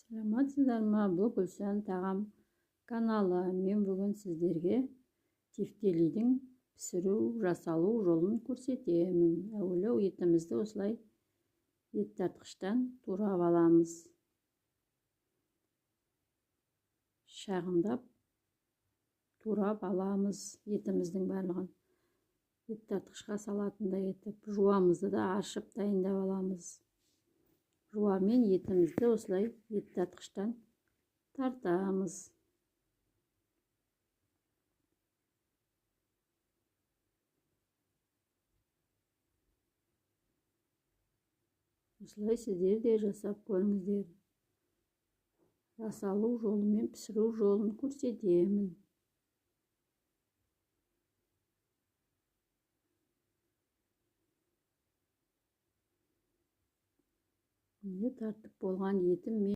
Саламатсыздар ма? Бұл Гүлшан тағам каналы. Мен бүгін сіздерге тефтелидің пісіру, жасалу жолын көрсетемін. Әуелі етімізді осылай ет тартқыштан турап аламыз. Шағындап турап аламыз етіміздің барлығын. Ет тартқышқа салатындай етіп, жуамызды да ашып дайындап аламыз. Жуамен етімізді осылай ет тартқыштан тартамыз. Осылай сіздер де жасап көріңіздер. Жасалу жолы мен пісіру жолын көрсетемін. Тартып болған етім